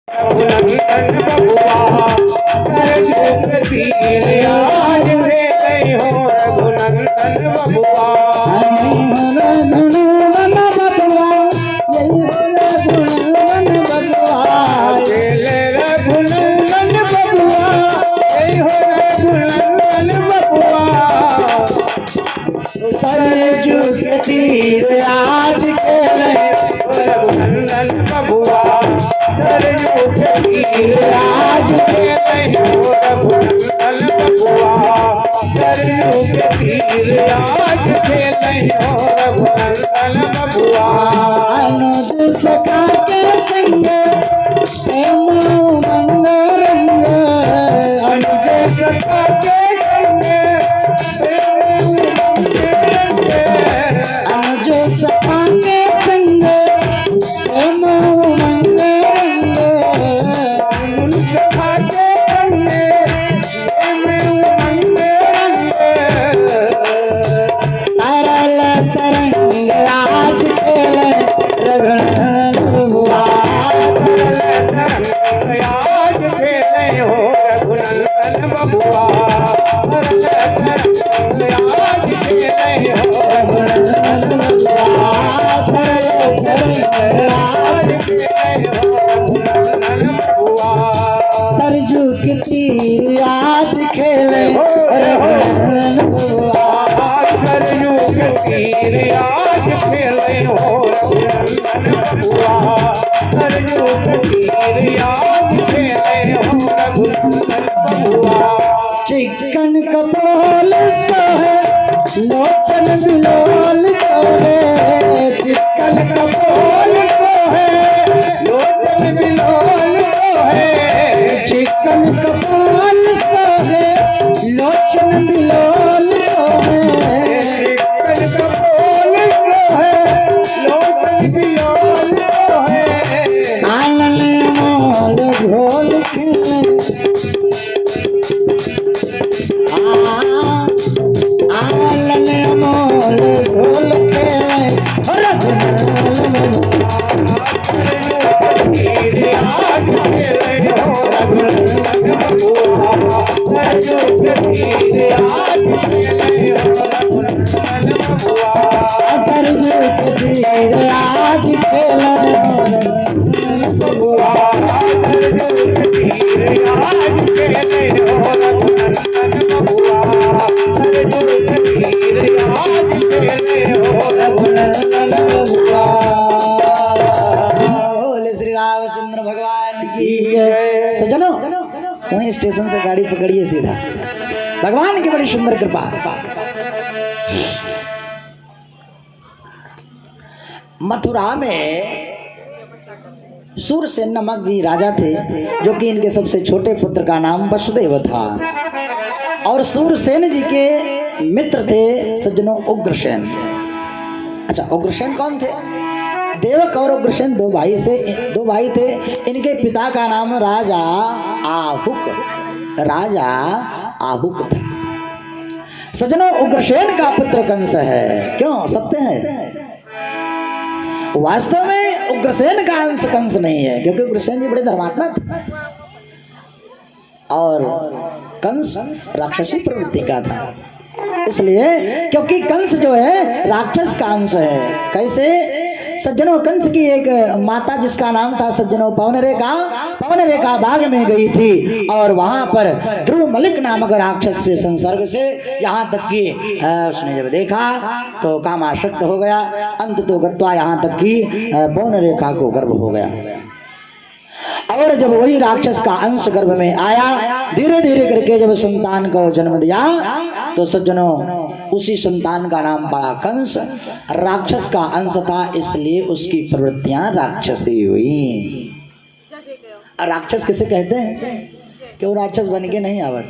रघुनंदन बबुआ सरजू के तीर आज भेले हो रघुनंदन बबुआ। सरजू के तीर आज खेले रघुनंदन बबुआ सरजू के तीर आज खेले हो रघुनंदन बबुआ सरजू के तीर आज खेले हो रघुनंदन बबुआ। अनुज सखा के संग प्रेम उमंग रंग अनुज सखा के संग प्रेम उमंग रंग अनुज सखा के संग प्रेम उमंग रंग अनुज सखा के संग प्रेम उमंग रंग तरल तरंग आज खेले रघुनंदन बबुआ। तरल तरंग आज खेले हो रघुनंदन बबुआ तरल तरंग आज खेले हो रघुनंदन बबुआ तरल तरंग आज खेले हो रघुनंदन बबुआ। सरजू के तीर आज खेले रघुनंदन बबुआ। सरजू के तीर आज खेले हो रघुनंदन बबुआ सरजू के तीर आज खेले हो रघुनंदन बबुआ। चिकन कपोल सोहे लोचन बिलोल सोहे चिकन कपोल सोहे लोचन बिलोल सोहे चिकन कपोल सोहे लोचन बिलोल सोहे चिकन कपोल सोहे लोचन बिलोल सोहे आनन मोल ढोल खेले आनन मोल ढोल खेले रघुनंदन तीर आज खेले हो रघुनंदन बबुआ सरजू के तीर आज खेले हो रघुनंदन बबुआ। सरजू के तीर आज खेले बबुआ सरजू के तीर आज खेले हो रघुनंदन बबुआ सरजू के तीर आज खेले हो रघुनंदन बबुआ। बोले श्री रामचंद्र भगवान की जय। सज्जनों वहीं स्टेशन से गाड़ी पकड़िए सीधा, भगवान की बड़ी सुंदर कृपा। मथुरा में सूरसेन नमक जी राजा थे, जो कि इनके सबसे छोटे पुत्र का नाम वसुदेव था। और सूरसेन जी के मित्र थे सज्जनों उग्रसेन। अच्छा, उग्रसेन कौन थे? देवक और उग्रसेन दो भाई थे। इनके पिता का नाम राजा आहुक था। सज्जनों उग्रसेन का पुत्र कंस है। क्यों? सत्य है। वास्तव में उग्रसेन का अंश कंस नहीं है, क्योंकि उग्रसेन जी बड़े धर्मात्मा थे और कंस राक्षसी प्रवृत्ति का था। इसलिए क्योंकि कंस जो है राक्षस का अंश है। कैसे? सज्जनों कंस की एक माता जिसका नाम था सज्जनों पवनरेखा बाग में गई थी और वहां पर ध्रुव मलिक नामक राक्षस से संसर्ग से यहाँ तक कि उसने जब देखा तो कामासक्त हो गया। अंत तो गत्वा यहाँ तक कि पवनरेखा को गर्भ हो गया। और जब वही राक्षस का अंश गर्भ में आया, धीरे धीरे करके जब संतान को जन्म दिया तो सज्जनों उसी संतान का नाम पड़ा कंस। राक्षस का अंश था, इसलिए उसकी प्रवृत्तियां राक्षसी हुई। राक्षस किसे कहते हैं? क्यों राक्षस बन के नहीं आवत,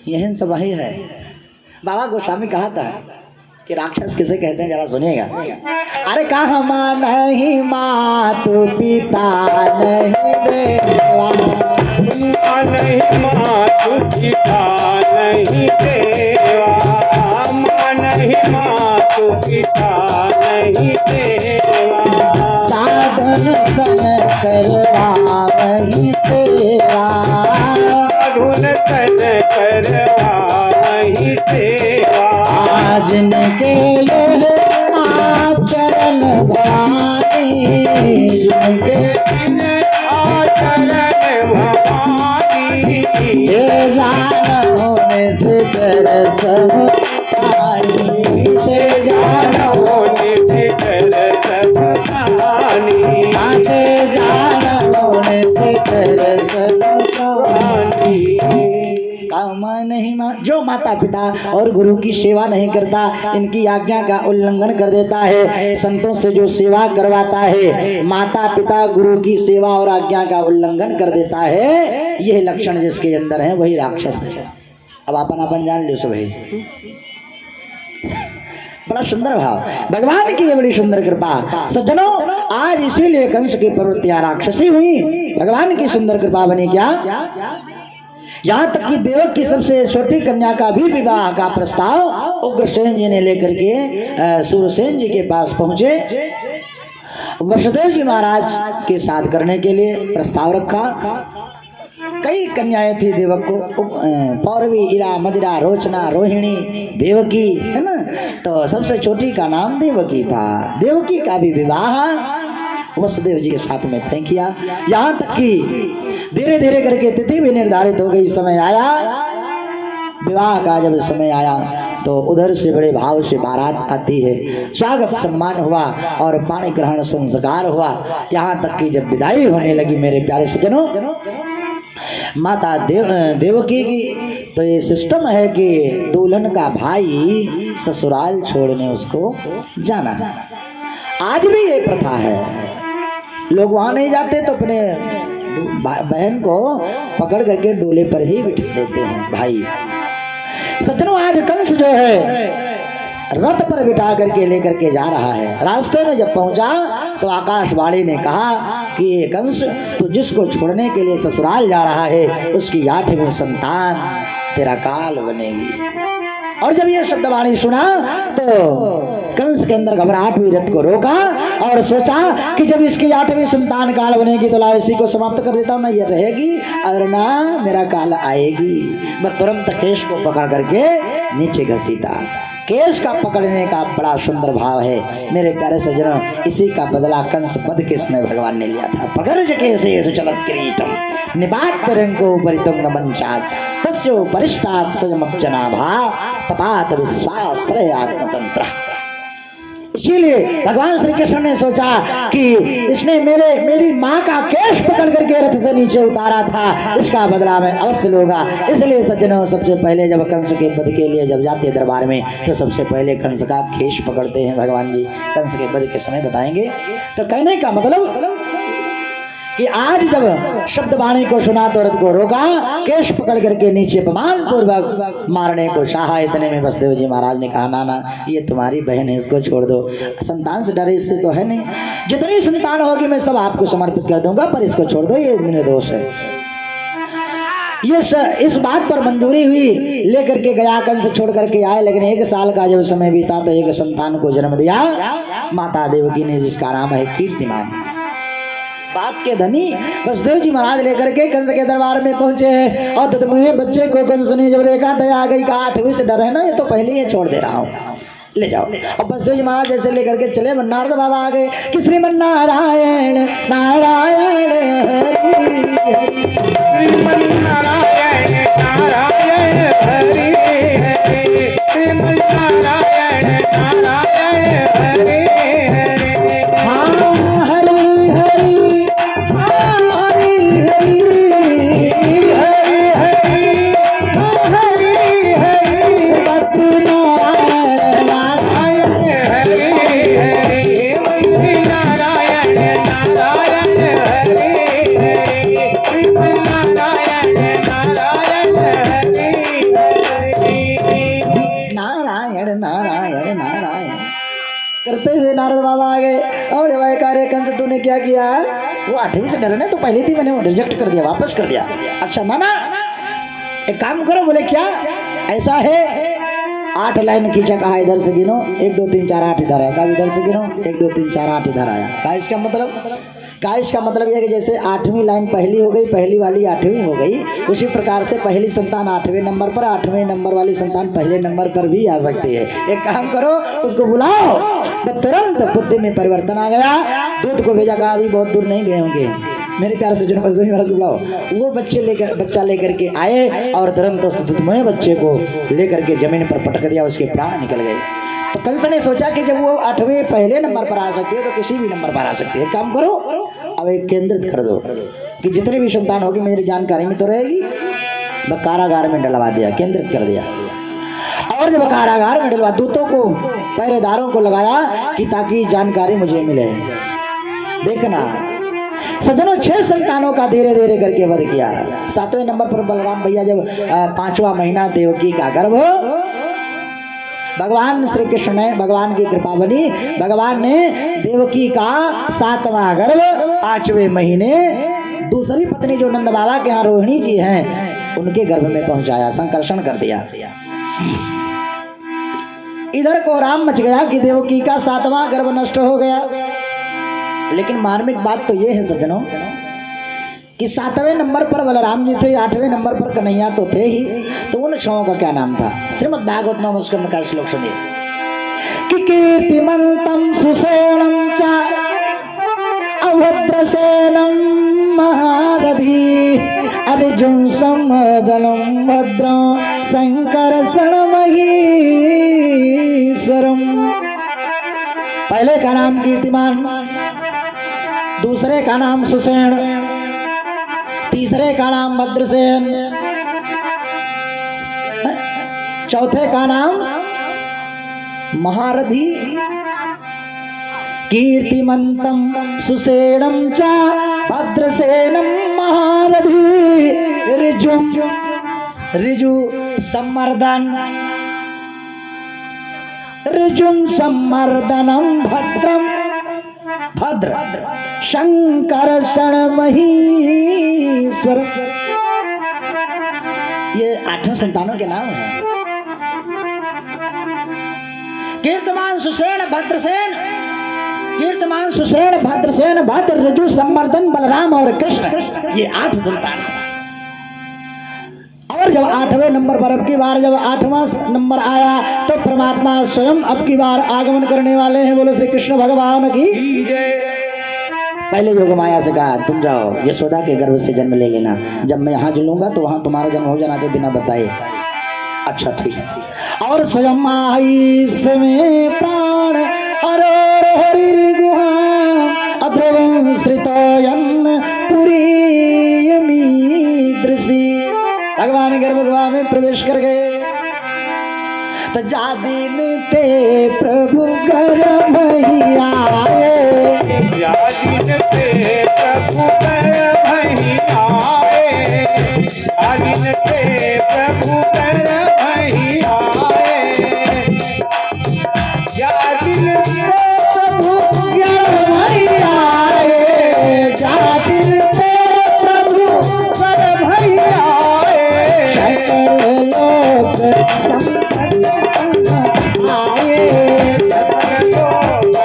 यही सब वही है। बाबा गोस्वामी कहा था कि राक्षस किसे कहते हैं, जरा सुनिएगा। अरे कहा नहीं मातु पिता नहीं देवा, नहीं मातु पिता नहीं देवा, नहीं मातु तू पिता नहीं देवा। साधन सन करवा वही सेवा, साधुन सन करवा वही सेवा। आज के लिए आचरण भवानी, जिनके आचरण भवानी। ये जान होने से कर सब पानी, ये जान होने से कर सब पानी। आते जान होने से कर सब पानी। काम नहीं जो माता पिता और गुरु की सेवा नहीं करता, इनकी आज्ञा का उल्लंघन कर देता है, संतों से जो सेवा करवाता है, माता पिता गुरु की सेवा और आज्ञा का उल्लंघन कर देता है, यह लक्षण जिसके अंदर है वही राक्षस है। अब अपन जान लो सब भाई, बड़ा सुंदर भाव, भगवान की ये बड़ी सुंदर कृपा। सज्जनों, आज इसीलिए कंस की प्रवृत्तियां राक्षसी हुई, भगवान की सुंदर कृपा बनी। क्या यहाँ तक कि देवक की सबसे छोटी कन्या का भी विवाह का प्रस्ताव उग्रसेन जी ने लेकर के सूरसेन जी के पास पहुंचे। वसुदेव जी महाराज के साथ करने के लिए प्रस्ताव रखा। कई कन्याएं थी देवक को, पौरवी, इरा, मदिरा, रोचना, रोहिणी, देवकी, है ना। तो सबसे छोटी का नाम देवकी था। देवकी का भी विवाह वसुदेव जी के साथ में तय किया। यहाँ तक कि धीरे धीरे करके तिथि भी निर्धारित हो गई। समय आया विवाह का, जब समय आया तो उधर से बड़े भाव से बारात आती है, स्वागत सम्मान हुआ और पाणी ग्रहण संस्कार हुआ। यहाँ तक कि जब विदाई होने लगी मेरे प्यारे सज्जनों, माता देवकी की तो ये सिस्टम है कि दुल्हन का भाई ससुराल छोड़ने उसको जाना है। आज भी ये प्रथा है, लोग वहां नहीं जाते तो अपने बहन को पकड़ करके डोले पर ही बिठा देते हैं भाई। सज्जनों, आज कंस जो है रथ पर बिठा करके लेकर के जा रहा है। रास्ते में जब पहुंचा तो आकाशवाणी ने कहा कि ये कंस, तो जिसको छोड़ने के लिए ससुराल जा रहा है उसकी 8वीं संतान तेरा काल बनेगी। और जब ये शब्दवाणी सुना तो कंस के अंदर घबराहट हुई, रथ को रोका और सोचा कि जब इसकी 8वीं संतान काल बनेगी तो लाओ इसी को समाप्त कर देता हूँ, ना ये रहेगी और ना मेरा काल आएगी। मैं तुरंत केश को पकड़ करके नीचे घसीटा। केश का पकड़ने का बड़ा सुंदर भाव है मेरे प्यारे सज्जनों। इसी का बदला कंस वध के समय भगवान ने लिया था। पकड़ केसे सुचलत किरीटम निपात रंगो परितुंग मंचात तस्यो परिष्टात् स्वयमब्जनाभा तपात विश्वास्त्रय आत्मतंत्र। इसीलिए भगवान श्री कृष्ण ने सोचा कि इसने मेरी माँ का केश पकड़ करके रथ से नीचे उतारा था, इसका बदला मैं अवश्य लूंगा। इसलिए सज्जनों, सबसे पहले जब कंस के वध के लिए जब जाते दरबार में तो सबसे पहले कंस का केश पकड़ते हैं भगवान जी। कंस के वध के समय बताएंगे। तो कहने का मतलब कि आज जब शब्द वाणी को सुना तो रथ को रोका, केश पकड़ करके नीचे अपमान पूर्वक मारने को चाहा। इतने में वसुदेव जी महाराज ने कहा, ना ये तुम्हारी बहन है, इसको छोड़ दो। संतान से डरे इससे तो है नहीं, जितनी संतान होगी मैं सब आपको समर्पित कर दूंगा, पर इसको छोड़ दो, ये निर्दोष है। ये इस बात पर मंजूरी हुई, लेकर के गया कंस छोड़ करके आए। लेकिन 1 साल का जब समय बीता तो एक संतान को जन्म दिया माता देवकी ने, जिसका नाम है कीर्तिमान। बात के धनी वसुदेव जी महाराज लेकर के कंस के दरबार में पहुंचे हैं। और तुमने बच्चे को कंस ने जब देखा दया आ गई, कहा 8वीं से डर है ना, ये तो पहले ही छोड़ दे रहा हूँ, ले जाओ। अब वसुदेव जी महाराज जैसे लेकर के चले, नारद बाबा आ गए कि श्रीमन नारायण नारायण हरि श्रीमन नारायण नारायण हरि हरि श्रीमन नारायण नारायण हरि हरि। हाँ हरि हरि, हाँ हरि हरि, हरि हरि हरि हरि भक्ति नारायण नारायण हरि हरि वंदे नारायण नारायण हरि हरि श्रीमन नारायण नारायण हरि हरि। नारायण नारायण नारायण करते हुए नारद बाबा आ गए। और भाई कार्य कंस तूने क्या किया? वो 8वीं से डरे ना, तो पहले थी, मैंने रिजेक्ट कर दिया, वापस कर दिया। अच्छा ना एक काम करो। बोले क्या? ऐसा है 8 लाइन खींचा, कहा इधर से गिनो 1 2 3 4 8 इधर आया, कहा इधर से गिनो 1 2 3 4 8 इधर आया। का इसका मतलब यह है कि जैसे 8वीं लाइन पहली हो गई, पहली वाली 8वीं हो गई, उसी प्रकार से पहली संतान 8वें नंबर पर, 8वें नंबर वाली संतान पहले नंबर पर भी आ सकती है। एक काम करो, उसको बुलाओ, तो तुरंत बुद्धि में परिवर्तन आ गया। दूध को भेजा, कहा अभी बहुत दूर नहीं गए होंगे, मेरे प्यार से महाराज बुलाओ। वो बच्चा लेकर के आए और तुरंत उस दूधमय बच्चे को लेकर के जमीन पर पटक दिया, उसके प्राण निकल गए। तो कंस ने सोचा कि जब वो 8वें पहले नंबर पर आ सकती है तो किसी भी नंबर पर आ सकती है। काम करो, अब एक केंद्रित कर दो कि जितनी भी संतान होगी मेरी जानकारी में तो रहेगी। कारागार में डलवा दिया, केंद्रित कर दिया। और जब कारागार में डलवा, दूतों को, पहरेदारों को लगाया कि ताकि जानकारी मुझे मिले। देखना सज्जनों, 6 संतानों का धीरे धीरे करके वध किया। 7वें नंबर पर बलराम भैया जब 5वां महीना देवकी का गर्भ, भगवान श्री कृष्ण ने, भगवान की कृपा बनी, भगवान ने देवकी का 7वां गर्भ 5वें महीने दूसरी पत्नी जो नंद बाबा के यहाँ रोहिणी जी हैं उनके गर्भ में पहुंचाया, संकर्षण कर दिया। इधर कोहराम मच गया कि देवकी का 7वां गर्भ नष्ट हो गया। लेकिन मार्मिक बात तो ये है सज्जनों कि 7वें नंबर पर बलराम जी थे, 8वें नंबर पर कन्हैया तो थे ही। तो उन 6 का क्या नाम था? श्रीमद् भागवत नवम स्कंद का श्लोक सुनिए कि कीर्तिमंतम सुसेनम च अभद्रसेनम महारथी अर्जुन समदलम भद्रं संकर्षण महीश्वरम। पहले का नाम कीर्तिमान, दूसरे का नाम सुसेन, तीसरे का नाम भद्रसेन, चौथे का नाम महारथी। कीर्तिमंतम सुसेनम च भद्रसेनम महारथी ऋजु सम्मर्दनम भद्रम भद्र शंकर्षण महीश्वर। ये 8 संतानों के नाम हैं। कीर्तिमान सुसेन भद्रसेन, कीर्तिमान सुसेन भद्रसेन, भद्र ऋजु संवर्धन बलराम और कृष्ण, ये 8 संतान। और जब 8वें नंबर पर अब की बार जब 8वां नंबर आया तो परमात्मा स्वयं अब की बार आगमन करने वाले हैं। बोलो श्री कृष्ण भगवान की जय। पहले योग माया से कहा तुम जाओ यशोदा के गर्भ से जन्म ले लेना, जब मैं यहाँ जुलूंगा तो वहां तुम्हारा जन्म हो जाना चाहिए बिना बताए। अच्छा ठीक। और स्वयं आई समय प्राण हरो हरि गुहाम अध्रुवं श्रितोयन पुरी दृषि। भगवान गर्भगृह में प्रवेश कर गए तो जा दिन ते प्रभु गर्भ ही आए, जा दिन ते प्रभु गर्भ ही आए, जा दिन ते प्रभु गर्भ ही आए, जा दिन ते प्रभु गर्भ ही आए, जा दिन ते प्रभु गर्भ ही आए, सकल लोक संपन्न आए, सकल लोक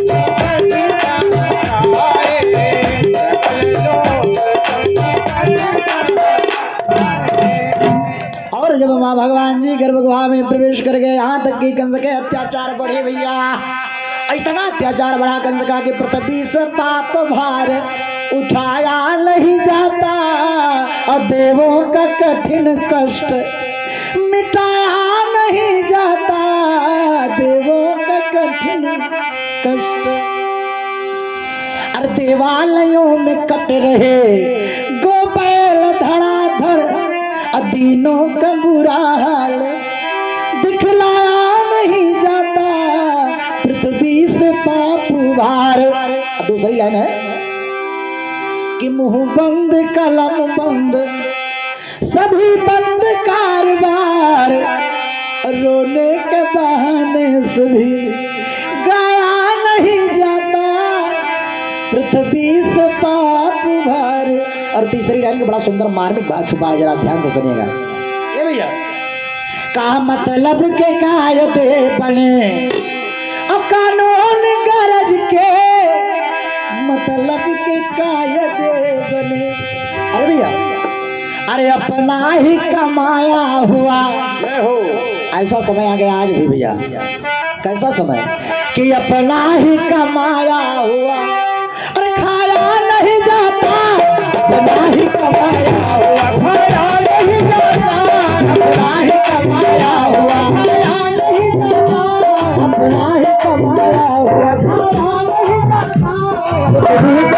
संपन्न आए, सकल लोक संपन्न आए। और जब माँ भगवान जी गर्भगृह में प्रवेश कर गए, यहाँ तक कि कंस के अत्याचार बढ़े भैया। इतना अत्याचार बढ़ा कंस का कि पृथ्वी से पाप भार उठाया नहीं जाता और देवों का कठिन कष्ट मिटाया नहीं जाता, देवों का कठिन कष्ट। अरे देवालयों में कट रहे गोपैल धड़ाधड़, अदीनों का बुरा हाल दिखलाया नहीं जाता, पृथ्वी से पाप भार। दूसरी लाइन है कि मुंह बंद कलम बंद सभी बंद कारोबार, रोने के बहाने से भी गाया नहीं जाता, पृथ्वी से पाप भार। और तीसरी लाइन का बड़ा सुंदर मार्मिक बात छुपा है, जरा ध्यान से सुनिएगा। ये भैया का मतलब के कायदे बने और कानून गरज के मतलब के कायदे बने। अरे भैया, अरे अपना ही कमाया हुआ, जय हो। ऐसा समय आ गया आज भी भैया। कैसा समय कि अपना ही कमाया हुआ